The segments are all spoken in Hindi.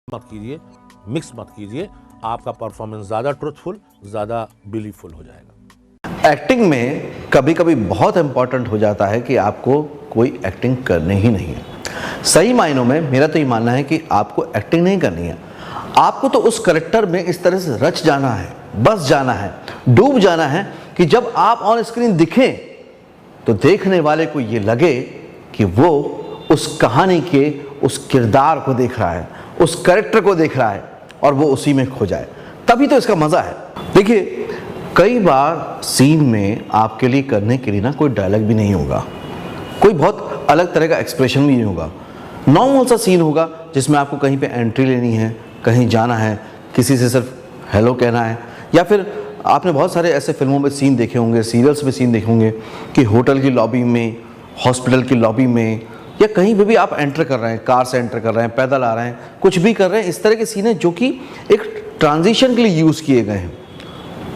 मत कीजिए, मिक्स मत कीजिए, आपका परफॉर्मेंस ज़्यादा ट्रुथफुल, ज़्यादा बिलीवफुल हो जाएगा। एक्टिंग में कभी कभी बहुत इंपॉर्टेंट हो जाता है कि आपको कोई एक्टिंग करनी ही नहीं है। सही मायनों में मेरा तो ये मानना है कि आपको एक्टिंग नहीं करनी है, आपको तो उस कैरेक्टर में इस तरह से रच जाना है, बस जाना है, डूब जाना है कि जब आप ऑन स्क्रीन दिखें तो देखने वाले को ये लगे कि वो उस कहानी के उस किरदार को देख रहा है, उस कैरेक्टर को देख रहा है और वो उसी में खो जाए। तभी तो इसका मजा है। देखिए, कई बार सीन में आपके लिए करने के लिए ना कोई डायलॉग भी नहीं होगा, कोई बहुत अलग तरह का एक्सप्रेशन भी नहीं होगा। नॉर्मल सा सीन होगा जिसमें आपको कहीं पे एंट्री लेनी है, कहीं जाना है, किसी से सिर्फ हेलो कहना है, या फिर आपने बहुत सारे ऐसे फिल्मों में सीन देखे होंगे, सीरियल्स में सीन देखे होंगे कि होटल की लॉबी में, हॉस्पिटल की लॉबी में, या कहीं पे भी आप एंटर कर रहे हैं, कार से एंटर कर रहे हैं, पैदल आ रहे हैं, कुछ भी कर रहे हैं। इस तरह के सीन है जो कि एक ट्रांजिशन के लिए यूज़ किए गए हैं।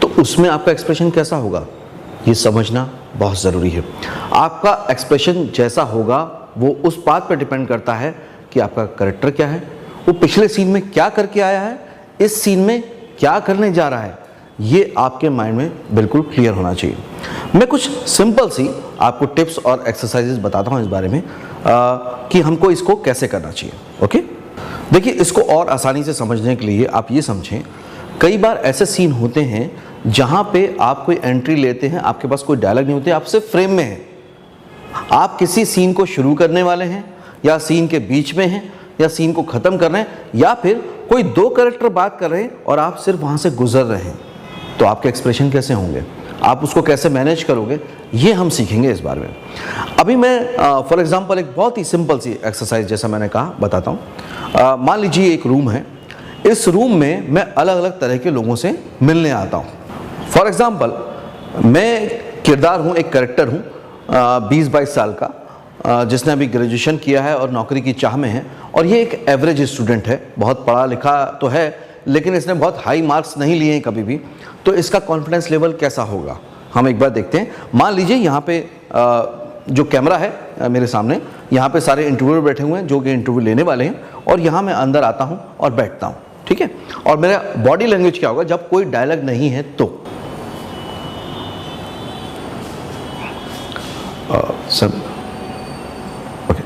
तो उसमें आपका एक्सप्रेशन कैसा होगा ये समझना बहुत ज़रूरी है। आपका एक्सप्रेशन जैसा होगा वो उस बात पर डिपेंड करता है कि आपका कैरेक्टर क्या है, वो पिछले सीन में क्या करके आया है, इस सीन में क्या करने जा रहा है, ये आपके माइंड में बिल्कुल क्लियर होना चाहिए। मैं कुछ सिंपल सी आपको टिप्स और एक्सरसाइजेस बताता हूँ इस बारे में कि हमको इसको कैसे करना चाहिए। ओके, देखिए, इसको और आसानी से समझने के लिए आप ये समझें, कई बार ऐसे सीन होते हैं जहाँ पे आप कोई एंट्री लेते हैं, आपके पास कोई डायलॉग नहीं होते, आप सिर्फ फ्रेम में हैं। आप किसी सीन को शुरू करने वाले हैं, या सीन के बीच में हैं, या सीन को ख़त्म कर रहे हैं, या फिर कोई दो कैरेक्टर बात कर रहे हैं और आप सिर्फ वहाँ से गुजर रहे हैं। तो आपके एक्सप्रेशन कैसे होंगे, आप उसको कैसे मैनेज करोगे, ये हम सीखेंगे इस बारे में। अभी मैं फॉर एग्जांपल एक बहुत ही सिंपल सी एक्सरसाइज, जैसा मैंने कहा, बताता हूँ। मान लीजिए एक रूम है, इस रूम में मैं अलग अलग तरह के लोगों से मिलने आता हूँ। फॉर एग्जांपल मैं किरदार हूँ, एक कैरेक्टर हूँ 20-22 साल का, जिसने अभी ग्रेजुएशन किया है और नौकरी की चाह में है, और ये एक एवरेज स्टूडेंट है, बहुत पढ़ा लिखा तो है लेकिन इसने बहुत हाई मार्क्स नहीं लिए हैं कभी भी। तो इसका कॉन्फिडेंस लेवल कैसा होगा, हम एक बार देखते हैं। मान लीजिए यहाँ पे जो कैमरा है मेरे सामने, यहाँ पे सारे इंटरव्यूअर बैठे हुए हैं जो कि इंटरव्यू लेने वाले हैं, और यहाँ मैं अंदर आता हूँ और बैठता हूँ, ठीक है। और मेरा बॉडी लैंग्वेज क्या होगा जब कोई डायलॉग नहीं है तो सर, ओके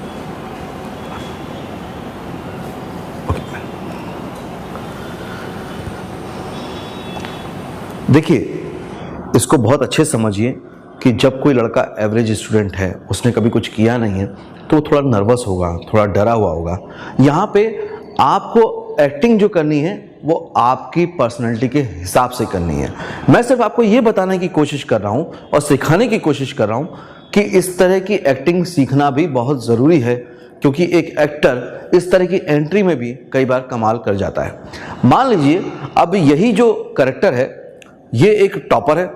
ओके, देखिए, इसको बहुत अच्छे से समझिए कि जब कोई लड़का एवरेज स्टूडेंट है, उसने कभी कुछ किया नहीं है, तो थोड़ा नर्वस होगा, थोड़ा डरा हुआ होगा। यहाँ पे आपको एक्टिंग जो करनी है वो आपकी पर्सनैलिटी के हिसाब से करनी है। मैं सिर्फ आपको ये बताने की कोशिश कर रहा हूँ और सिखाने की कोशिश कर रहा हूँ कि इस तरह की एक्टिंग सीखना भी बहुत ज़रूरी है, क्योंकि एक एक्टर इस तरह की एंट्री में भी कई बार कमाल कर जाता है। मान लीजिए अब यही जो कैरेक्टर है ये एक टॉपर है,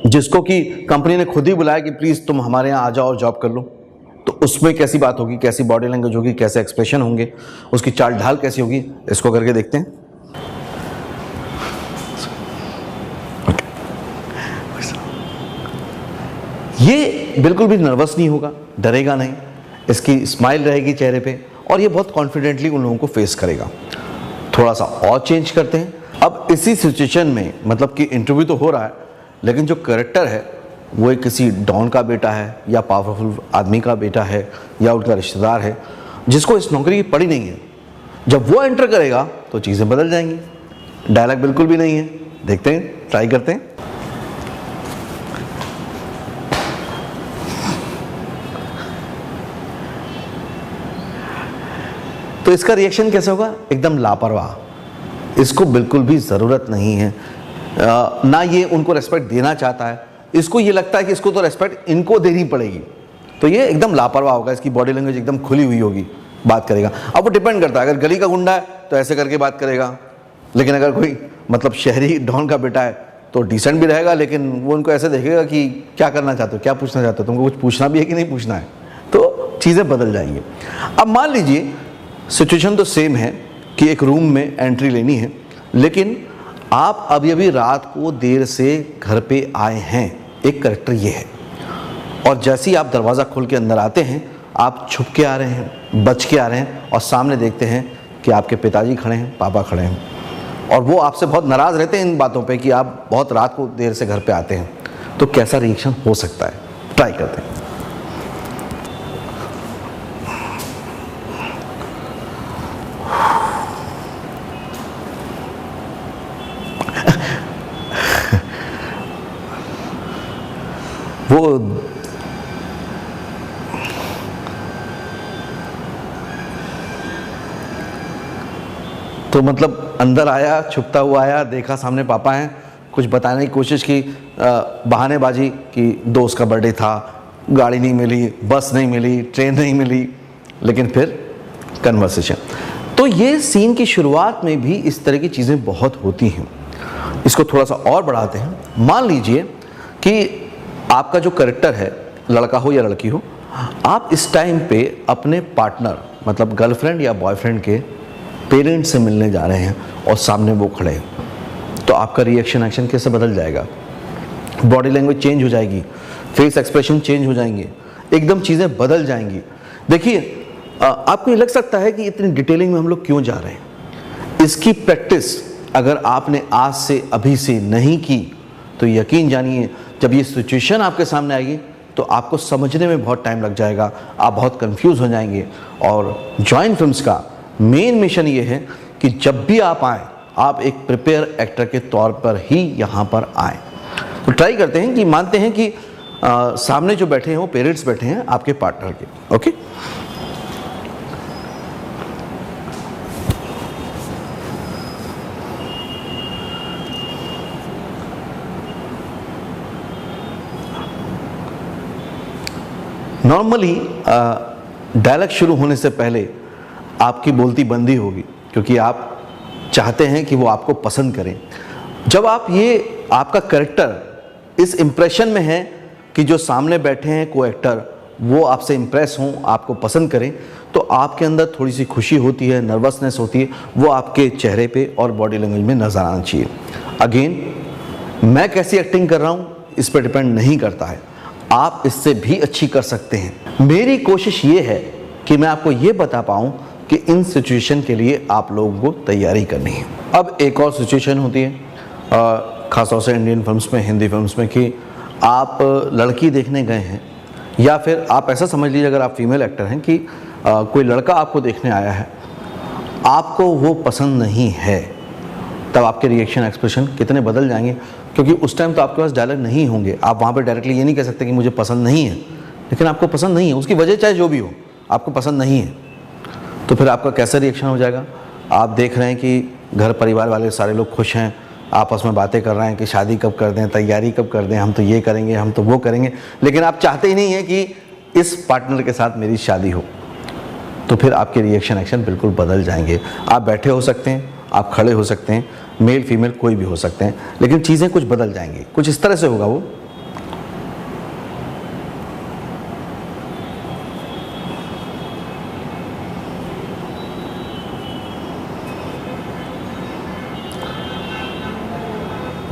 जिसको कि कंपनी ने खुद ही बुलाया कि प्लीज़ तुम हमारे यहाँ आ जाओ और जॉब कर लो। तो उसमें कैसी बात होगी, कैसी बॉडी लैंग्वेज होगी, कैसे एक्सप्रेशन होंगे, उसकी चाल ढाल कैसी होगी, इसको करके देखते हैं। ये बिल्कुल भी नर्वस नहीं होगा, डरेगा नहीं, इसकी स्माइल रहेगी चेहरे पे, और ये बहुत कॉन्फिडेंटली उन लोगों को फेस करेगा। थोड़ा सा और चेंज करते हैं। अब इसी सिचुएशन में, मतलब कि इंटरव्यू तो हो रहा है, लेकिन जो कैरेक्टर है वो एक किसी डॉन का बेटा है, या पावरफुल आदमी का बेटा है, या उनका रिश्तेदार है जिसको इस नौकरी की पड़ी नहीं है। जब वो एंटर करेगा तो चीज़ें बदल जाएंगी। डायलॉग बिल्कुल भी नहीं है, देखते हैं, ट्राई करते हैं। तो इसका रिएक्शन कैसे होगा, एकदम लापरवाह। इसको बिल्कुल भी ज़रूरत नहीं है, ना ये उनको रेस्पेक्ट देना चाहता है, इसको ये लगता है कि इसको तो रेस्पेक्ट इनको देनी पड़ेगी, तो ये एकदम लापरवाह होगा। इसकी बॉडी लैंग्वेज एकदम खुली हुई होगी, बात करेगा। अब वो डिपेंड करता है, अगर गली का गुंडा है तो ऐसे करके बात करेगा, लेकिन अगर कोई मतलब शहरी डॉन का बेटा है तो डिसेंट भी रहेगा, लेकिन वो उनको ऐसे देखेगा कि क्या करना चाहते हो, क्या पूछना चाहते हो, तुमको कुछ पूछना भी है कि नहीं पूछना है। तो चीज़ें बदल जाएंगी। अब मान लीजिए सिचुएशन तो सेम है कि एक रूम में एंट्री लेनी है, लेकिन आप अभी अभी रात को देर से घर पे आए हैं, एक कैरेक्टर ये है, और जैसे ही आप दरवाज़ा खोल के अंदर आते हैं, आप छुप के आ रहे हैं, बच के आ रहे हैं, और सामने देखते हैं कि आपके पिताजी खड़े हैं, पापा खड़े हैं, और वो आपसे बहुत नाराज़ रहते हैं इन बातों पे कि आप बहुत रात को देर से घर पे आते हैं, तो कैसा रिएक्शन हो सकता है, ट्राई करते हैं। वो तो मतलब अंदर आया, छुपता हुआ आया, देखा सामने पापा हैं, कुछ बताने की कोशिश की, बहानेबाजी कि दोस्त का बर्थडे था, गाड़ी नहीं मिली, बस नहीं मिली, ट्रेन नहीं मिली, लेकिन फिर कन्वर्सेशन। तो ये सीन की शुरुआत में भी इस तरह की चीज़ें बहुत होती हैं। इसको थोड़ा सा और बढ़ाते हैं। मान लीजिए कि आपका जो कैरेक्टर है, लड़का हो या लड़की हो, आप इस टाइम पे अपने पार्टनर मतलब गर्लफ्रेंड या बॉयफ्रेंड के पेरेंट्स से मिलने जा रहे हैं और सामने वो खड़े हैं, तो आपका रिएक्शन एक्शन कैसे बदल जाएगा? बॉडी लैंग्वेज चेंज हो जाएगी, फेस एक्सप्रेशन चेंज हो जाएंगे, एकदम चीज़ें बदल जाएंगी। देखिए, आपको ये लग सकता है कि इतनी डिटेलिंग में हम लोग क्यों जा रहे हैं। इसकी प्रैक्टिस अगर आपने आज से अभी से नहीं की तो यकीन जानिए जब ये सिचुएशन आपके सामने आएगी तो आपको समझने में बहुत टाइम लग जाएगा, आप बहुत कंफ्यूज हो जाएंगे। और जॉइन फिल्म्स का मेन मिशन ये है कि जब भी आप आएँ, आप एक प्रिपेयर एक्टर के तौर पर ही यहाँ पर आएँ। तो ट्राई करते हैं कि मानते हैं कि सामने जो बैठे हैं वो पेरेंट्स बैठे हैं आपके पार्टनर के। ओके, नॉर्मली डायलॉग शुरू होने से पहले आपकी बोलती बंदी होगी, क्योंकि आप चाहते हैं कि वो आपको पसंद करें। जब आप ये आपका कैरेक्टर इस इम्प्रेशन में है कि जो सामने बैठे हैं को एक्टर वो आपसे इम्प्रेस हों, आपको पसंद करें, तो आपके अंदर थोड़ी सी खुशी होती है, नर्वसनेस होती है, वो आपके चेहरे पे और बॉडी लैंग्वेज में नज़र आना चाहिए। अगेन, मैं कैसी एक्टिंग कर रहा हूँ इस पर डिपेंड नहीं करता है, आप इससे भी अच्छी कर सकते हैं। मेरी कोशिश ये है कि मैं आपको ये बता पाऊँ कि इन सिचुएशन के लिए आप लोगों को तैयारी करनी है। अब एक और सिचुएशन होती है ख़ासतौर से इंडियन फिल्म्स में, हिंदी फिल्म्स में, कि आप लड़की देखने गए हैं, या फिर आप ऐसा समझ लीजिए अगर आप फीमेल एक्टर हैं कि कोई लड़का आपको देखने आया है, आपको वो पसंद नहीं है, तब आपके रिएक्शन एक्सप्रेशन कितने बदल जाएंगे। क्योंकि उस टाइम तो आपके पास डायलॉग नहीं होंगे, आप वहाँ पर डायरेक्टली ये नहीं कह सकते कि मुझे पसंद नहीं है, लेकिन आपको पसंद नहीं है, उसकी वजह चाहे जो भी हो, आपको पसंद नहीं है, तो फिर आपका कैसा रिएक्शन हो जाएगा? आप देख रहे हैं कि घर परिवार वाले सारे लोग खुश हैं, आपस में बातें कर रहे हैं कि शादी कब कर दें, तैयारी कब कर दें, हम तो ये करेंगे, हम तो वो करेंगे, लेकिन आप चाहते ही नहीं हैं कि इस पार्टनर के साथ मेरी शादी हो। तो फिर आपके रिएक्शन एक्शन बिल्कुल बदल जाएंगे। आप बैठे हो सकते हैं, आप खड़े हो सकते हैं, मेल फीमेल कोई भी हो सकते हैं, लेकिन चीज़ें कुछ बदल जाएंगी। कुछ इस तरह से होगा वो।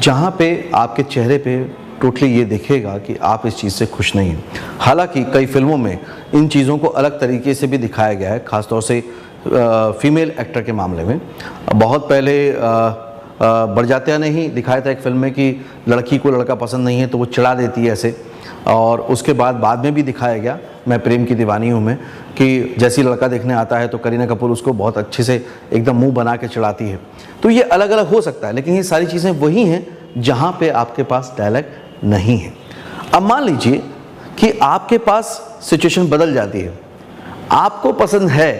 जहाँ पे आपके चेहरे पे टोटली ये दिखेगा कि आप इस चीज़ से खुश नहीं हैं। हालांकि कई फिल्मों में इन चीज़ों को अलग तरीके से भी दिखाया गया है, ख़ासतौर से फीमेल एक्टर के मामले में। बहुत पहले बरजात्या ने ही दिखाया था एक फिल्म में कि लड़की को लड़का पसंद नहीं है तो वो चिढ़ा देती है ऐसे, और उसके बाद में भी दिखाया गया मैं प्रेम की दीवानी हूँ में, कि जैसी लड़का देखने आता है तो करीना कपूर उसको बहुत अच्छे से एकदम मुंह बना के चिढ़ाती है। तो ये अलग अलग हो सकता है, लेकिन ये सारी चीज़ें वही हैं जहाँ पे आपके पास डायलॉग नहीं है। अब मान लीजिए कि आपके पास सिचुएशन बदल जाती है, आपको पसंद है,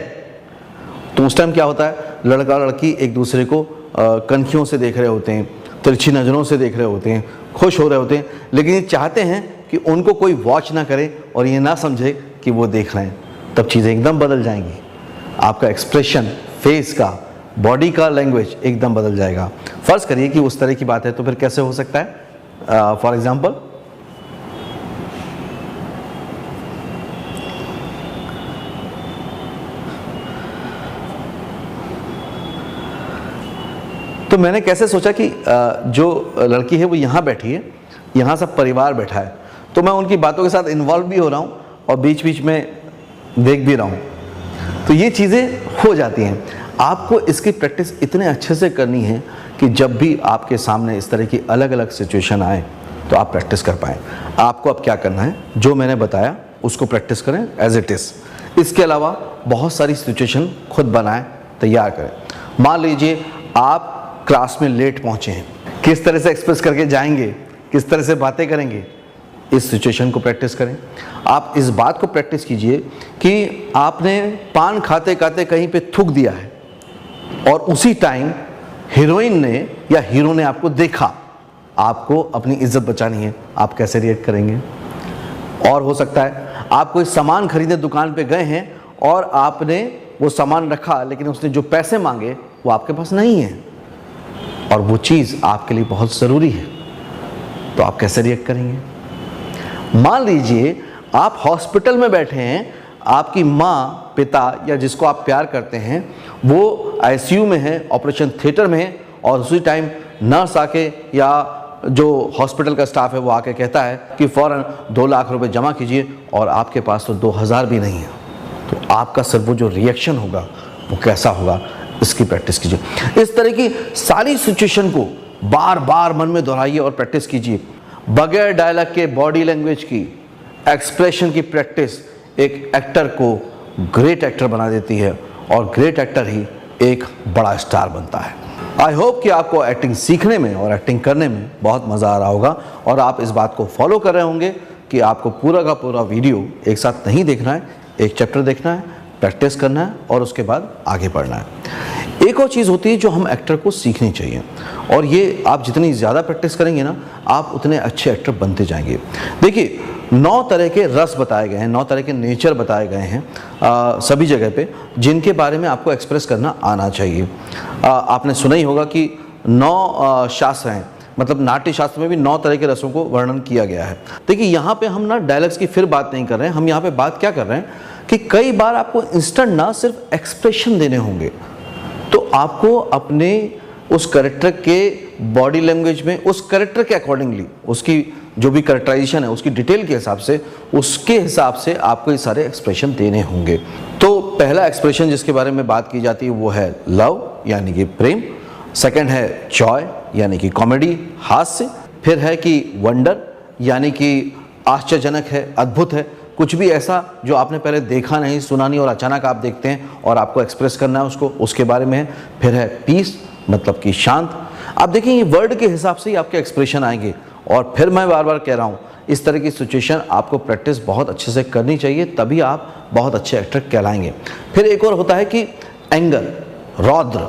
तो उस टाइम क्या होता है, लड़का लड़की एक दूसरे को कनखियों से देख रहे होते हैं, तिरछी नज़रों से देख रहे होते हैं, खुश हो रहे होते हैं, लेकिन ये चाहते हैं कि उनको कोई वॉच ना करे और ये ना समझे कि वो देख रहे हैं। तब चीज़ें एकदम बदल जाएंगी, आपका एक्सप्रेशन, फेस का, बॉडी का लैंग्वेज एकदम बदल जाएगा। फ़र्ज़ करिए कि उस तरह की बात है, तो फिर कैसे हो सकता है? फॉर एग्ज़ाम्पल, तो मैंने कैसे सोचा कि जो लड़की है वो यहाँ बैठी है, यहाँ सब परिवार बैठा है, तो मैं उनकी बातों के साथ इन्वॉल्व भी हो रहा हूँ और बीच बीच में देख भी रहा हूँ, तो ये चीज़ें हो जाती हैं। आपको इसकी प्रैक्टिस इतने अच्छे से करनी है कि जब भी आपके सामने इस तरह की अलग अलग सिचुएशन आए तो आप प्रैक्टिस कर पाएँ। आपको अब क्या करना है, जो मैंने बताया उसको प्रैक्टिस करें एज इट इज़। इसके अलावा बहुत सारी सिचुएशन खुद बनाएं, तैयार करें। मान लीजिए आप क्लास में लेट पहुंचे हैं, किस तरह से एक्सप्रेस करके जाएंगे, किस तरह से बातें करेंगे, इस सिचुएशन को प्रैक्टिस करें। आप इस बात को प्रैक्टिस कीजिए कि आपने पान खाते खाते कहीं पे थूक दिया है और उसी टाइम हीरोइन ने या हीरो ने आपको देखा, आपको अपनी इज्जत बचानी है, आप कैसे रिएक्ट करेंगे। और हो सकता है आप कोई सामान खरीदने दुकान पे गए हैं और आपने वो सामान रखा, लेकिन उसने जो पैसे मांगे वो आपके पास नहीं है और वो चीज़ आपके लिए बहुत ज़रूरी है, तो आप कैसे रिएक्ट करेंगे। मान लीजिए आप हॉस्पिटल में बैठे हैं, आपकी माँ, पिता या जिसको आप प्यार करते हैं वो आईसीयू में है, ऑपरेशन थिएटर में है, और उसी टाइम नर्स आके या जो हॉस्पिटल का स्टाफ है वो आके कहता है कि फ़ौरन 2 लाख रुपए जमा कीजिए और आपके पास तो 2000 भी नहीं है, तो आपका सर वो जो रिएक्शन होगा वो कैसा होगा, इसकी प्रैक्टिस कीजिए। इस तरह की सारी सिचुएशन को बार बार मन में दोहराइए और प्रैक्टिस कीजिए। बगैर डायलॉग के बॉडी लैंग्वेज की, एक्सप्रेशन की प्रैक्टिस एक एक्टर को ग्रेट एक्टर बना देती है और ग्रेट एक्टर ही एक बड़ा स्टार बनता है। आई होप कि आपको एक्टिंग सीखने में और एक्टिंग करने में बहुत मज़ा आ रहा होगा और आप इस बात को फॉलो कर रहे होंगे कि आपको पूरा का पूरा वीडियो एक साथ नहीं देखना है, एक चैप्टर देखना है, प्रैक्टिस करना है और उसके बाद आगे बढ़ना है। एक और चीज़ होती है जो हम एक्टर को सीखनी चाहिए, और ये आप जितनी ज़्यादा प्रैक्टिस करेंगे ना, आप उतने अच्छे एक्टर बनते जाएंगे। देखिए 9 तरह के रस बताए गए हैं, 9 तरह के नेचर बताए गए हैं सभी जगह पे, जिनके बारे में आपको एक्सप्रेस करना आना चाहिए। आपने सुना ही होगा कि 9 शास्त्र हैं, मतलब नाट्य शास्त्र में भी 9 तरह के रसों को वर्णन किया गया है। देखिए यहाँ पे हम ना डायलॉग्स की फिर बात नहीं कर रहे हैं, हम यहाँ पे बात क्या कर रहे हैं कि कई बार आपको इंस्टेंट ना सिर्फ एक्सप्रेशन देने होंगे, तो आपको अपने उस कैरेक्टर के बॉडी लैंग्वेज में, उस कैरेक्टर के अकॉर्डिंगली, उसकी जो भी कैरेक्टराइजेशन है उसकी डिटेल के हिसाब से, उसके हिसाब से आपको ये सारे एक्सप्रेशन देने होंगे। तो पहला एक्सप्रेशन जिसके बारे में बात की जाती है वो है लव यानी कि प्रेम, सेकंड है जॉय यानी कि कॉमेडी, हास्य, फिर है कि वंडर यानी कि आश्चर्यजनक है, अद्भुत है, कुछ भी ऐसा जो आपने पहले देखा नहीं, सुना नहीं और अचानक आप देखते हैं और आपको एक्सप्रेस करना है उसको, उसके बारे में है। फिर है पीस मतलब कि शांत। आप देखिए ये वर्ड के हिसाब से ही आपके एक्सप्रेशन आएंगे, और फिर मैं बार बार कह रहा हूँ इस तरह की सिचुएशन आपको प्रैक्टिस बहुत अच्छे से करनी चाहिए, तभी आप बहुत अच्छे एक्टर कहलाएंगे। फिर एक और होता है कि एंगर, रौद्र,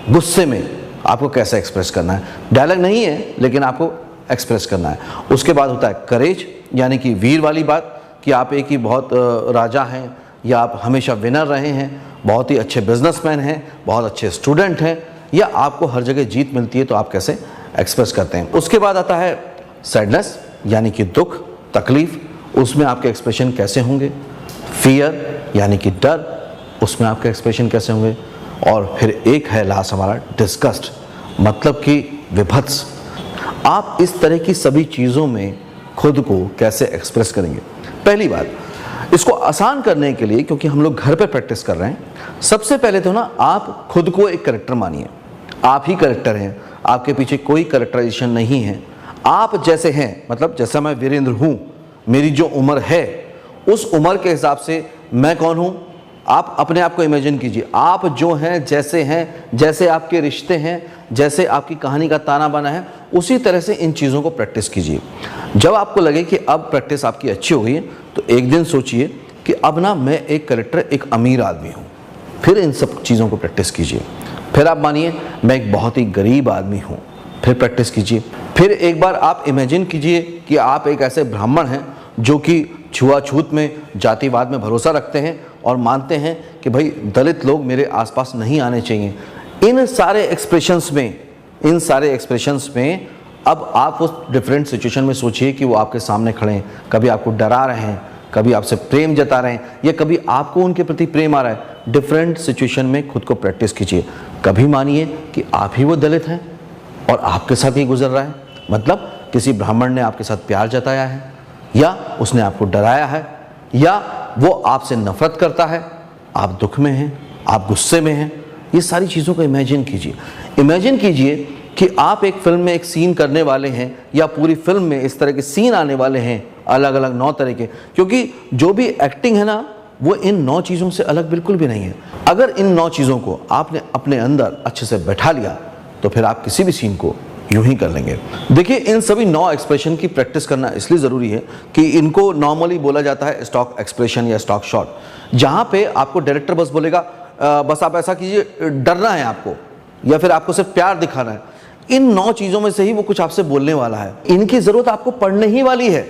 गुस्से में आपको कैसे एक्सप्रेस करना है। डायलॉग नहीं है लेकिन आपको एक्सप्रेस करना है। उसके बाद होता है करेज यानी कि वीर वाली बात, कि आप एक ही बहुत राजा हैं या आप हमेशा विनर रहे हैं, बहुत ही अच्छे बिजनेसमैन हैं, बहुत अच्छे स्टूडेंट हैं, या आपको हर जगह जीत मिलती है, तो आप कैसे एक्सप्रेस करते हैं। उसके बाद आता है सैडनेस यानी कि दुख, तकलीफ, उसमें आपके एक्सप्रेशन कैसे होंगे। फियर यानी कि डर, उसमें आपके एक्सप्रेशन कैसे होंगे। और फिर एक है लास्ट हमारा डिस्गस्ट, मतलब कि विभत्स। आप इस तरह की सभी चीज़ों में खुद को कैसे एक्सप्रेस करेंगे। पहली बात, इसको आसान करने के लिए, क्योंकि हम लोग घर पे प्रैक्टिस कर रहे हैं, सबसे पहले तो ना आप खुद को एक कैरेक्टर मानिए। आप ही कैरेक्टर हैं, आपके पीछे कोई कैरेक्टराइजेशन नहीं है, आप जैसे हैं, मतलब जैसा मैं वीरेंद्र हूँ, मेरी जो उम्र है उस उम्र के हिसाब से मैं कौन हूँ, आप अपने आप को इमेजिन कीजिए। आप जो हैं, जैसे आपके रिश्ते हैं, जैसे आपकी कहानी का ताना बाना है, उसी तरह से इन चीज़ों को प्रैक्टिस कीजिए। जब आपको लगे कि अब प्रैक्टिस आपकी अच्छी हो गई है, तो एक दिन सोचिए कि अब ना मैं एक कैरेक्टर, एक अमीर आदमी हूँ, फिर इन सब चीज़ों को प्रैक्टिस कीजिए। फिर आप मानिए मैं एक बहुत ही गरीब आदमी हूँ, फिर प्रैक्टिस कीजिए। फिर एक बार आप इमेजिन कीजिए कि आप एक ऐसे ब्राह्मण हैं जो कि छुआछूत में, जातिवाद में भरोसा रखते हैं और मानते हैं कि भाई दलित लोग मेरे आसपास नहीं आने चाहिए। इन सारे एक्सप्रेशंस में अब आप उस डिफरेंट सिचुएशन में सोचिए कि वो आपके सामने खड़े हैं, कभी आपको डरा रहे हैं, कभी आपसे प्रेम जता रहे हैं, या कभी आपको उनके प्रति प्रेम आ रहा है। डिफरेंट सिचुएशन में खुद को प्रैक्टिस कीजिए। कभी मानिए कि आप ही वो दलित हैं और आपके साथ ही गुजर रहा है, मतलब किसी ब्राह्मण ने आपके साथ प्यार जताया है, या उसने आपको डराया है, या वो आपसे नफरत करता है, आप दुख में हैं, आप गुस्से में हैं, ये सारी चीज़ों को इमेजिन कीजिए। इमेजिन कीजिए कि आप एक फिल्म में एक सीन करने वाले हैं या पूरी फिल्म में इस तरह के सीन आने वाले हैं, अलग अलग 9 तरह के, क्योंकि जो भी एक्टिंग है ना वो इन 9 चीज़ों से अलग बिल्कुल भी नहीं है। अगर इन 9 चीज़ों को आपने अपने अंदर अच्छे से बैठा लिया तो फिर आप किसी भी सीन को यूं ही कर लेंगे। देखिए, इन सभी 9 एक्सप्रेशन की प्रैक्टिस करना इसलिए ज़रूरी है कि इनको नॉर्मली बोला जाता है स्टॉक एक्सप्रेशन या स्टॉक शॉट, जहाँ पे आपको डायरेक्टर बस बोलेगा बस आप ऐसा कीजिए, डरना है आपको या फिर आपको सिर्फ प्यार दिखाना है। इन 9 चीज़ों में से ही वो कुछ आपसे बोलने वाला है। इनकी ज़रूरत आपको पड़ने ही वाली है।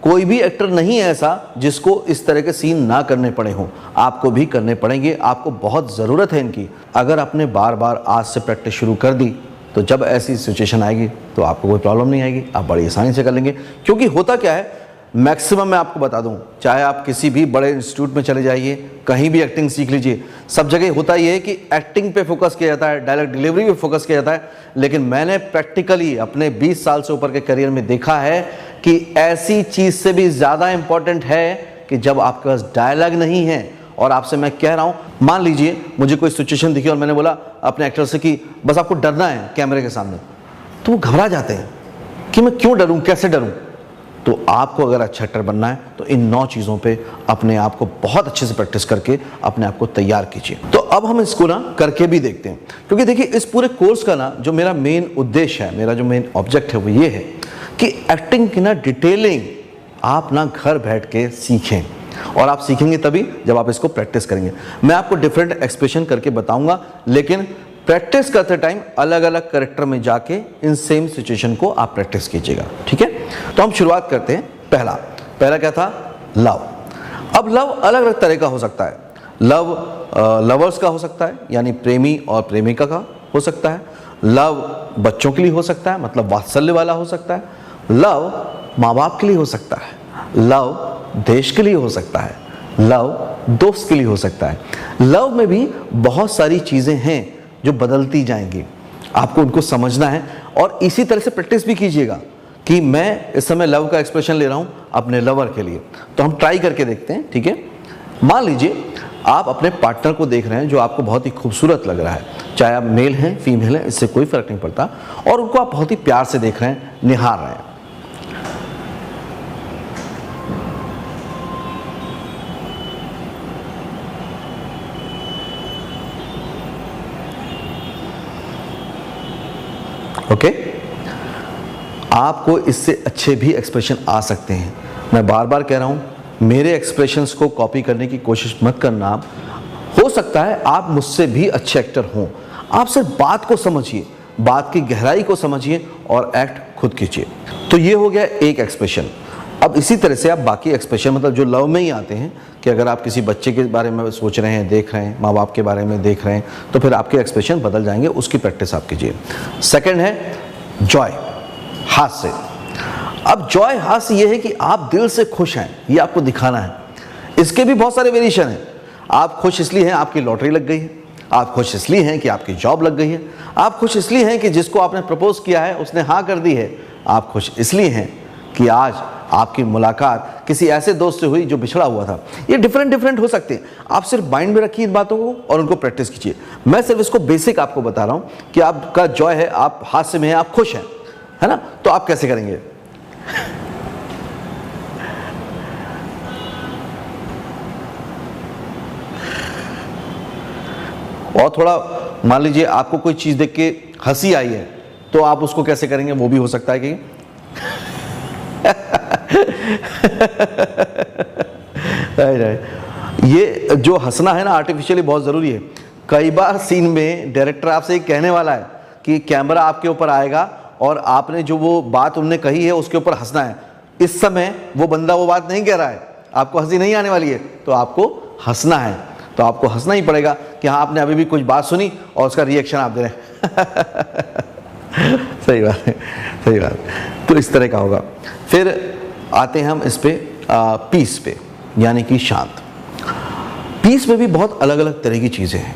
कोई भी एक्टर नहीं है ऐसा जिसको इस तरह के सीन ना करने पड़े हों, आपको भी करने पड़ेंगे। आपको बहुत ज़रूरत है इनकी। अगर आपने बार बार आज से प्रैक्टिस शुरू कर दी तो जब ऐसी सिचुएशन आएगी तो आपको कोई प्रॉब्लम नहीं आएगी, आप बड़ी आसानी से कर लेंगे। क्योंकि होता क्या है, मैक्सिमम मैं आपको बता दूं, चाहे आप किसी भी बड़े इंस्टीट्यूट में चले जाइए, कहीं भी एक्टिंग सीख लीजिए, सब जगह होता ये है कि एक्टिंग पे फोकस किया जाता है, डायलॉग डिलीवरी पे फोकस किया जाता है। लेकिन मैंने प्रैक्टिकली अपने 20 साल से ऊपर के करियर में देखा है कि ऐसी चीज़ से भी ज़्यादा इंपॉर्टेंट है कि जब आपके पास डायलॉग नहीं है, और आपसे मैं कह रहा हूं, मान लीजिए मुझे कोई सिचुएशन दिखी और मैंने बोला अपने एक्टर से कि बस आपको डरना है कैमरे के सामने, तो वो घबरा जाते हैं कि मैं क्यों डरूं, कैसे डरूं। तो आपको अगर अच्छा एक्टर बनना है तो इन 9 चीज़ों पे अपने आप को बहुत अच्छे से प्रैक्टिस करके अपने आप को तैयार कीजिए। तो अब हम इसको ना करके भी देखते हैं, क्योंकि देखिए इस पूरे कोर्स का ना जो मेरा मेन उद्देश्य है, मेरा जो मेन ऑब्जेक्ट है वो ये है कि एक्टिंग की ना डिटेलिंग आप ना घर बैठ के सीखें। और आप सीखेंगे तभी जब आप इसको प्रैक्टिस करेंगे। मैं आपको डिफरेंट एक्सप्रेशन करके बताऊंगा, लेकिन प्रैक्टिस करते टाइम अलग अलग कैरेक्टर में जाके इन सेम सिचुएशन को आप प्रैक्टिस कीजिएगा, ठीक है। तो हम शुरुआत करते हैं। पहला क्या था, लव। अब लव अलग अलग तरह का हो सकता है। लव लवर्स का हो सकता है, यानी प्रेमी और प्रेमिका का हो सकता है। लव बच्चों के लिए हो सकता है, मतलब वात्सल्य वाला हो सकता है। लव माँ बाप के लिए हो सकता है। लव देश के लिए हो सकता है। लव दोस्त के लिए हो सकता है। लव में भी बहुत सारी चीज़ें हैं जो बदलती जाएंगी, आपको उनको समझना है। और इसी तरह से प्रैक्टिस भी कीजिएगा कि मैं इस समय लव का एक्सप्रेशन ले रहा हूं अपने लवर के लिए। तो हम ट्राई करके देखते हैं, ठीक है। मान लीजिए आप अपने पार्टनर को देख रहे हैं जो आपको बहुत ही खूबसूरत लग रहा है, चाहे आप मेल हैं फीमेल हैं, इससे कोई फर्क नहीं पड़ता, और उनको आप बहुत ही प्यार से देख रहे हैं, निहार रहे हैं। ओके, आपको इससे अच्छे भी एक्सप्रेशन आ सकते हैं। मैं बार बार कह रहा हूं, मेरे एक्सप्रेशंस को कॉपी करने की कोशिश मत करना। हो सकता है आप मुझसे भी अच्छे एक्टर हों। आप सिर्फ बात को समझिए, बात की गहराई को समझिए और एक्ट खुद कीजिए। तो ये हो गया एक एक्सप्रेशन। अब इसी तरह से आप बाकी एक्सप्रेशन, मतलब जो लव में ही आते हैं, कि अगर आप किसी बच्चे के बारे में सोच रहे हैं, देख रहे हैं, माँ बाप के बारे में देख रहे हैं, तो फिर आपके एक्सप्रेशन बदल जाएंगे, उसकी प्रैक्टिस आप कीजिए। सेकंड है जॉय, हास्य। अब जॉय हास्य ये है कि आप दिल से खुश हैं, ये आपको दिखाना है। इसके भी बहुत सारे वेरिएशन हैं। आप खुश इसलिए हैं आपकी लॉटरी लग गई है, आप खुश इसलिए हैं कि आपकी जॉब लग गई है, आप खुश इसलिए हैं कि जिसको आपने प्रपोज किया है उसने हाँ कर दी है, आप खुश इसलिए हैं कि आज आपकी मुलाकात किसी ऐसे दोस्त से हुई जो बिछड़ा हुआ था। ये डिफरेंट हो सकते हैं। आप सिर्फ माइंड में रखिए इन बातों को और उनको प्रैक्टिस कीजिए। मैं सिर्फ इसको बेसिक आपको बता रहा हूं कि आपका जॉय है, आप हास्य में हैं, आप खुश हैं, है ना। तो आप कैसे करेंगे? और थोड़ा मान लीजिए आपको कोई चीज देख के हंसी आई है, तो आप उसको कैसे करेंगे, वो भी हो सकता है कि ये जो हंसना है ना आर्टिफिशियली बहुत ज़रूरी है। कई बार सीन में डायरेक्टर आपसे ये कहने वाला है कि कैमरा आपके ऊपर आएगा और आपने जो वो बात उनने कही है उसके ऊपर हंसना है। इस समय वो बंदा वो बात नहीं कह रहा है, आपको हंसी नहीं आने वाली है, तो आपको हंसना है। तो आपको हंसना ही पड़ेगा कि हाँ आपने अभी भी कुछ बात सुनी और उसका रिएक्शन आप दे रहे हैं। सही बात है, सही बात। तो इस तरह का होगा। फिर आते हैं हम इस पे पीस पे, यानी कि शांत। पीस में भी बहुत अलग अलग तरह की चीज़ें हैं।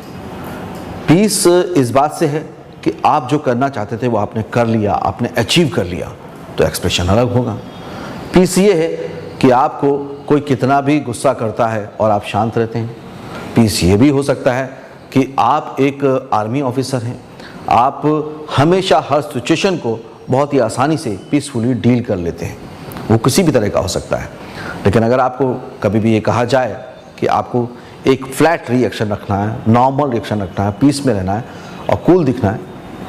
पीस इस बात से है कि आप जो करना चाहते थे वो आपने कर लिया, आपने अचीव कर लिया, तो एक्सप्रेशन अलग होगा। पीस ये है कि आपको कोई कितना भी गुस्सा करता है और आप शांत रहते हैं। पीस ये भी हो सकता है कि आप एक आर्मी ऑफिसर हैं, आप हमेशा हर सिचुएशन को बहुत ही आसानी से पीसफुली डील कर लेते हैं, वो किसी भी तरह का हो सकता है। लेकिन अगर आपको कभी भी ये कहा जाए कि आपको एक फ्लैट रिएक्शन रखना है, नॉर्मल रिएक्शन रखना है, पीस में रहना है और कूल दिखना है,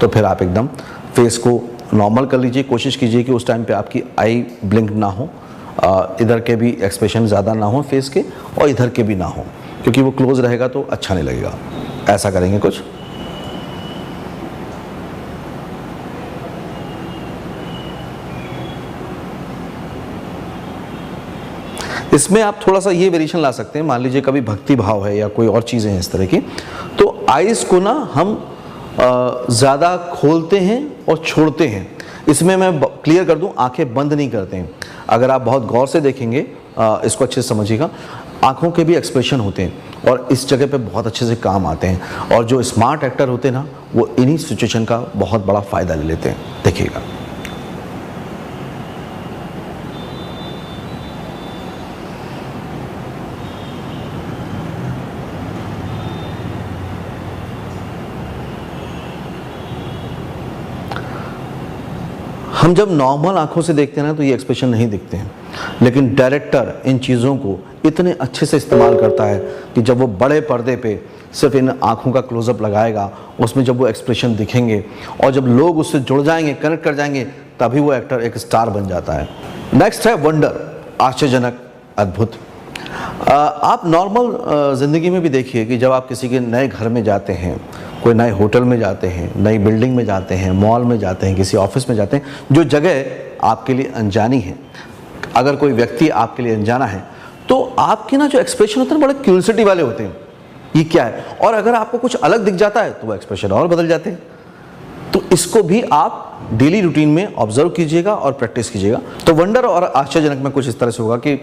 तो फिर आप एकदम फेस को नॉर्मल कर लीजिए। कोशिश कीजिए कि उस टाइम पे आपकी आई ब्लिंक ना हो, इधर के भी एक्सप्रेशन ज़्यादा ना हो फेस के और इधर के भी ना हो, क्योंकि वो क्लोज रहेगा तो अच्छा नहीं लगेगा। ऐसा करेंगे कुछ। इसमें आप थोड़ा सा ये वेरिएशन ला सकते हैं। मान लीजिए कभी भक्ति भाव है या कोई और चीज़ें हैं इस तरह की, तो आइज़ को ना हम ज़्यादा खोलते हैं और छोड़ते हैं। इसमें मैं क्लियर कर दूं, आंखें बंद नहीं करते हैं। अगर आप बहुत गौर से देखेंगे, इसको अच्छे से समझिएगा, आंखों के भी एक्सप्रेशन होते हैं और इस जगह पे बहुत अच्छे से काम आते हैं। और जो स्मार्ट एक्टर होते हैं ना, वो इन्हीं सिचुएशन का बहुत बड़ा फ़ायदा ले लेते हैं। देखिएगा, हम जब नॉर्मल आंखों से देखते हैं ना तो ये एक्सप्रेशन नहीं दिखते हैं, लेकिन डायरेक्टर इन चीज़ों को इतने अच्छे से इस्तेमाल करता है कि जब वो बड़े पर्दे पे सिर्फ इन आंखों का क्लोजअप लगाएगा, उसमें जब वो एक्सप्रेशन दिखेंगे और जब लोग उससे जुड़ जाएंगे, कनेक्ट कर जाएंगे, तभी वो एक्टर एक स्टार बन जाता है। नेक्स्ट है वंडर, आश्चर्यजनक, अद्भुत। आप नॉर्मल ज़िंदगी में भी देखिए कि जब आप किसी के नए घर में जाते हैं, कोई नए होटल में जाते हैं, नई बिल्डिंग में जाते हैं, मॉल में जाते हैं, किसी ऑफिस में जाते हैं, जो जगह आपके लिए अनजानी है, अगर कोई व्यक्ति आपके लिए अनजाना है, तो आपके ना जो एक्सप्रेशन होते हैं बड़े क्यूरियोसिटी वाले होते हैं, ये क्या है। और अगर आपको कुछ अलग दिख जाता है तो वो एक्सप्रेशन और बदल जाते हैं। तो इसको भी आप डेली रूटीन में ऑब्जर्व कीजिएगा और प्रैक्टिस कीजिएगा। तो वंडर और आश्चर्यजनक में कुछ इस तरह से होगा कि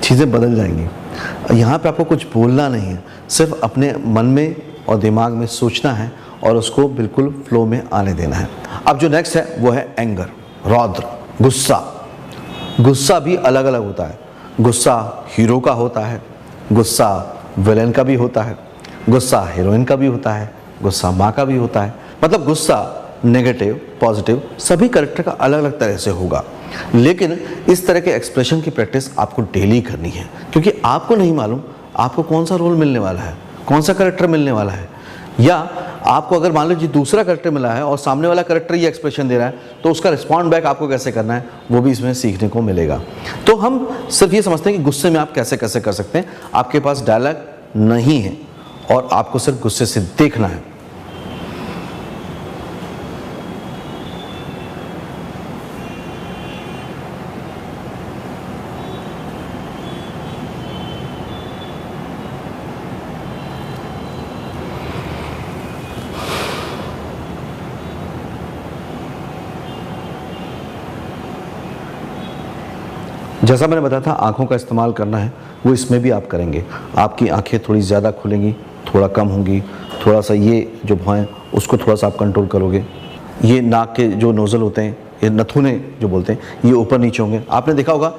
चीज़ें बदल जाएंगी। यहाँ पे आपको कुछ बोलना नहीं है, सिर्फ अपने मन में और दिमाग में सोचना है और उसको बिल्कुल फ्लो में आने देना है। अब जो नेक्स्ट है वो है एंगर, रौद्र, गुस्सा। गुस्सा भी अलग अलग होता है। गुस्सा हीरो का होता है, गुस्सा विलेन का भी होता है, गुस्सा हीरोइन का भी होता है, गुस्सा माँ का भी होता है। मतलब गुस्सा नेगेटिव, पॉजिटिव सभी कैरेक्टर का अलग अलग तरह से होगा। लेकिन इस तरह के एक्सप्रेशन की प्रैक्टिस आपको डेली करनी है, क्योंकि आपको नहीं मालूम आपको कौन सा रोल मिलने वाला है, कौन सा कैरेक्टर मिलने वाला है। या आपको अगर मान लीजिए दूसरा कैरेक्टर मिला है और सामने वाला कैरेक्टर ये एक्सप्रेशन दे रहा है, तो उसका रिस्पॉन्ड बैक आपको कैसे करना है वो भी इसमें सीखने को मिलेगा। तो हम सिर्फ ये समझते हैं कि गुस्से में आप कैसे कैसे कर सकते हैं। आपके पास डायलॉग नहीं है और आपको सिर्फ गुस्से से देखना है। जैसा मैंने बताया था आँखों का इस्तेमाल करना है, वो इसमें भी आप करेंगे। आपकी आंखें थोड़ी ज़्यादा खुलेंगी, थोड़ा कम होंगी, थोड़ा सा ये जो भौं उसको थोड़ा सा आप कंट्रोल करोगे। ये नाक के जो नोज़ल होते हैं, ये नथुने जो बोलते हैं, ये ऊपर नीचे होंगे। आपने देखा होगा,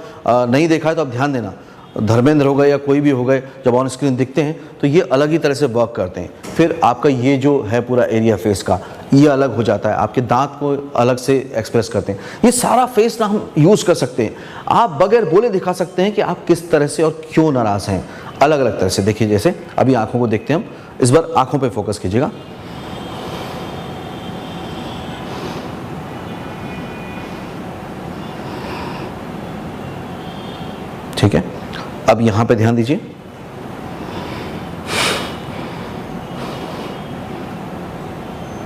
नहीं देखा है तो आप ध्यान देना, धर्मेंद्र हो गए या कोई भी हो गए, जब ऑन स्क्रीन दिखते हैं तो ये अलग ही तरह से वर्क करते हैं। फिर आपका ये जो है पूरा एरिया फेस का, ये अलग हो जाता है, आपके दांत को अलग से एक्सप्रेस करते हैं। ये सारा फेस ना हम यूज़ कर सकते हैं। आप बगैर बोले दिखा सकते हैं कि आप किस तरह से और क्यों नाराज़ हैं, अलग अलग तरह से। देखिए, जैसे अभी आंखों को देखते हैं हम, इस बार आंखों पे फोकस कीजिएगा। ठीक है, अब यहां पे ध्यान दीजिए।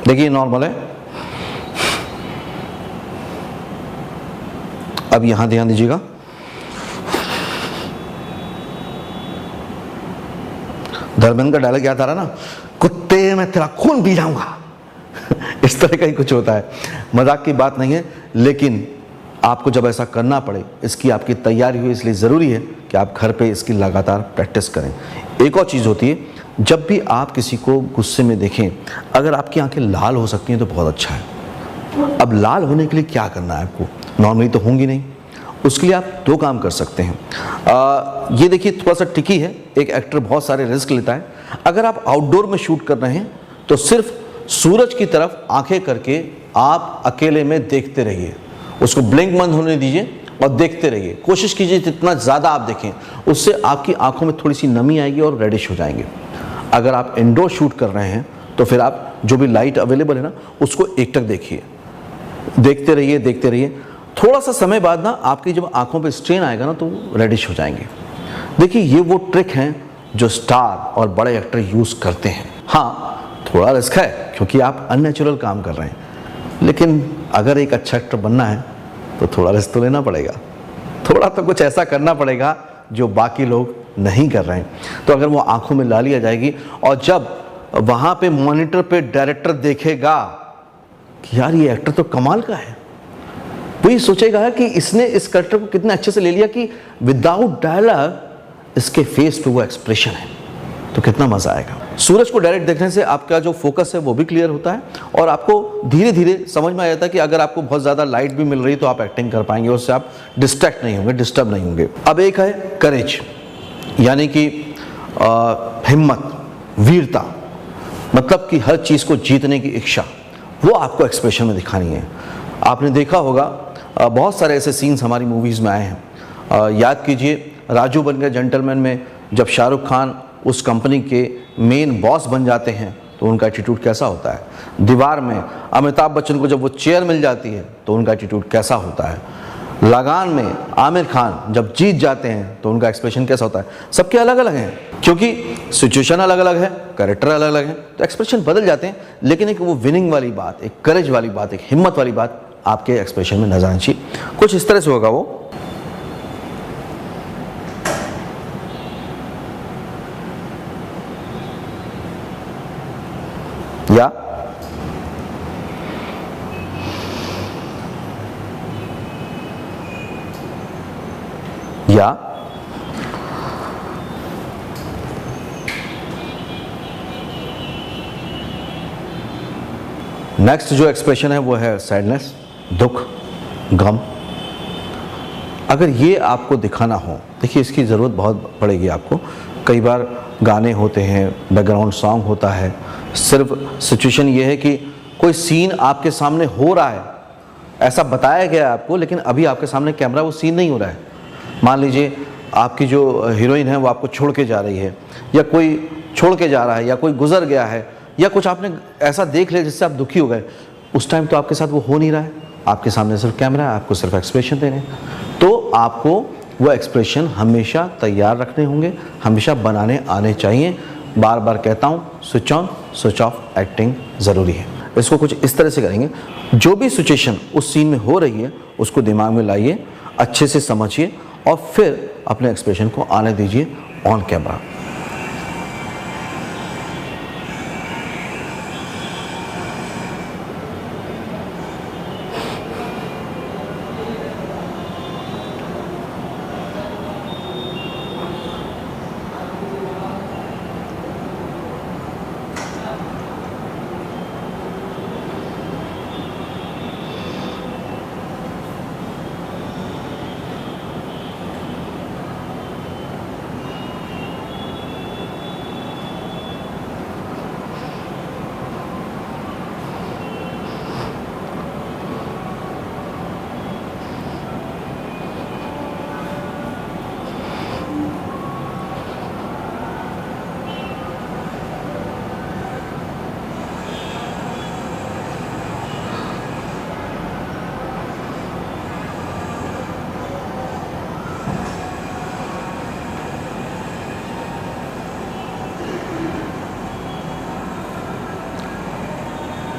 देखिए नॉर्मल है। अब यहां ध्यान दीजिएगा। धर्मेंद्र का डायलॉग याद आ रहा ना, कुत्ते मैं तेरा खून पी जाऊंगा। इस तरह का ही कुछ होता है। मजाक की बात नहीं है, लेकिन आपको जब ऐसा करना पड़े, इसकी आपकी तैयारी हुई, इसलिए ज़रूरी है कि आप घर पे इसकी लगातार प्रैक्टिस करें। एक और चीज़ होती है, जब भी आप किसी को गुस्से में देखें, अगर आपकी आंखें लाल हो सकती हैं तो बहुत अच्छा है। अब लाल होने के लिए क्या करना है आपको? नॉर्मली तो होंगी नहीं, उसके लिए आप दो काम कर सकते हैं। ये देखिए थोड़ा सा ट्रिकी है, एक एक्टर बहुत सारे रिस्क लेता है। अगर आप आउटडोर में शूट कर रहे हैं तो सिर्फ सूरज की तरफ आंखें करके आप अकेले में देखते रहिए, उसको ब्लिंक बंद होने दीजिए और देखते रहिए। कोशिश कीजिए जितना ज़्यादा आप देखें, उससे आपकी आंखों में थोड़ी सी नमी आएगी और रेडिश हो जाएंगे। अगर आप इंडोर शूट कर रहे हैं तो फिर आप जो भी लाइट अवेलेबल है ना, उसको एकटक देखिए, देखते रहिए देखते रहिए। थोड़ा सा समय बाद ना आपकी जब आंखों पे स्ट्रेन आएगा ना तो रेडिश हो जाएंगे। देखिए ये वो ट्रिक हैं जो स्टार और बड़े एक्टर यूज़ करते हैं। हाँ, थोड़ा रिस्क है क्योंकि आप अननेचुरल काम कर रहे हैं, लेकिन अगर एक अच्छा एक्टर बनना है तो थोड़ा रिस्क तो लेना पड़ेगा, थोड़ा तो कुछ ऐसा करना पड़ेगा जो बाकी लोग नहीं कर रहे हैं। तो अगर वो आंखों में लाली आ जाएगी और जब वहाँ पे मॉनिटर पे डायरेक्टर देखेगा कि यार ये एक्टर तो कमाल का है, वो ये सोचेगा कि इसने इस कैरेक्टर को कितने अच्छे से ले लिया कि विदाउट डायलॉग इसके फेस पे वो एक्सप्रेशन है, तो कितना मजा आएगा। सूरज को डायरेक्ट देखने से आपका जो फोकस है वो भी क्लियर होता है और आपको धीरे धीरे समझ में आ जाता है कि अगर आपको बहुत ज़्यादा लाइट भी मिल रही तो आप एक्टिंग कर पाएंगे, उससे आप डिस्ट्रैक्ट नहीं होंगे, डिस्टर्ब नहीं होंगे। अब एक है करेज, यानी कि हिम्मत, वीरता, मतलब कि हर चीज़ को जीतने की इच्छा, वो आपको एक्सप्रेशन में दिखानी है। आपने देखा होगा बहुत सारे ऐसे सीन्स हमारी मूवीज़ में आए हैं। याद कीजिए राजू बन गए जेंटलमैन में जब शाहरुख खान उस कंपनी के मेन बॉस बन जाते हैं तो उनका एटीट्यूड कैसा होता है। दीवार में अमिताभ बच्चन को जब वो चेयर मिल जाती है तो उनका एटीट्यूड कैसा होता है। लगान में आमिर खान जब जीत जाते हैं तो उनका एक्सप्रेशन कैसा होता है। सबके अलग अलग हैं क्योंकि सिचुएशन अलग अलग है, कैरेक्टर अलग अलग है, तो एक्सप्रेशन बदल जाते हैं। लेकिन एक वो विनिंग वाली बात, एक करेज वाली बात, एक हिम्मत वाली बात आपके एक्सप्रेशन में नजर आनी चाहिए। कुछ इस तरह से होगा वो। या नेक्स्ट जो एक्सप्रेशन है वो है सैडनेस, दुख, गम। अगर ये आपको दिखाना हो, देखिए इसकी ज़रूरत बहुत पड़ेगी आपको। कई बार गाने होते हैं, बैकग्राउंड सॉन्ग होता है, सिर्फ सिचुएशन ये है कि कोई सीन आपके सामने हो रहा है, ऐसा बताया गया है आपको, लेकिन अभी आपके सामने कैमरा वो सीन नहीं हो रहा है। मान लीजिए आपकी जो हीरोइन है वो आपको छोड़ के जा रही है, या कोई छोड़ के जा रहा है, या कोई गुजर गया है, या कुछ आपने ऐसा देख लिया जिससे आप दुखी हो गए। उस टाइम तो आपके साथ वो हो नहीं रहा है, आपके सामने सिर्फ कैमरा है, आपको सिर्फ एक्सप्रेशन देने हैं। तो आपको वो एक्सप्रेशन हमेशा तैयार रखने होंगे, हमेशा बनाने आने चाहिए। बार बार कहता हूँ, switch on switch off acting ज़रूरी है। इसको कुछ इस तरह से करेंगे, जो भी सिचुएशन उस सीन में हो रही है उसको दिमाग में लाइए, अच्छे से समझिए और फिर अपने एक्सप्रेशन को आने दीजिए ऑन कैमरा।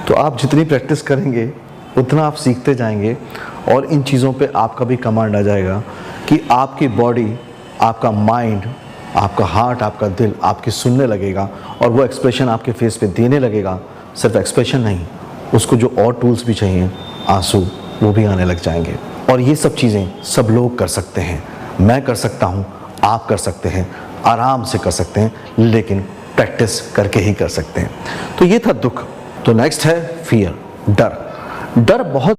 तो आप जितनी प्रैक्टिस करेंगे उतना आप सीखते जाएंगे और इन चीज़ों पे आपका भी कमांड आ जाएगा कि आपकी बॉडी, आपका माइंड, आपका हार्ट, आपका दिल आपकी सुनने लगेगा और वो एक्सप्रेशन आपके फेस पे देने लगेगा। सिर्फ एक्सप्रेशन नहीं, उसको जो और टूल्स भी चाहिए, आंसू, वो भी आने लग जाएंगे। और ये सब चीज़ें सब लोग कर सकते हैं, मैं कर सकता हूँ, आप कर सकते हैं। आराम से कर सकते हैं, लेकिन प्रैक्टिस करके ही कर सकते हैं। तो ये था दुख। तो नेक्स्ट है फियर, डर। डर बहुत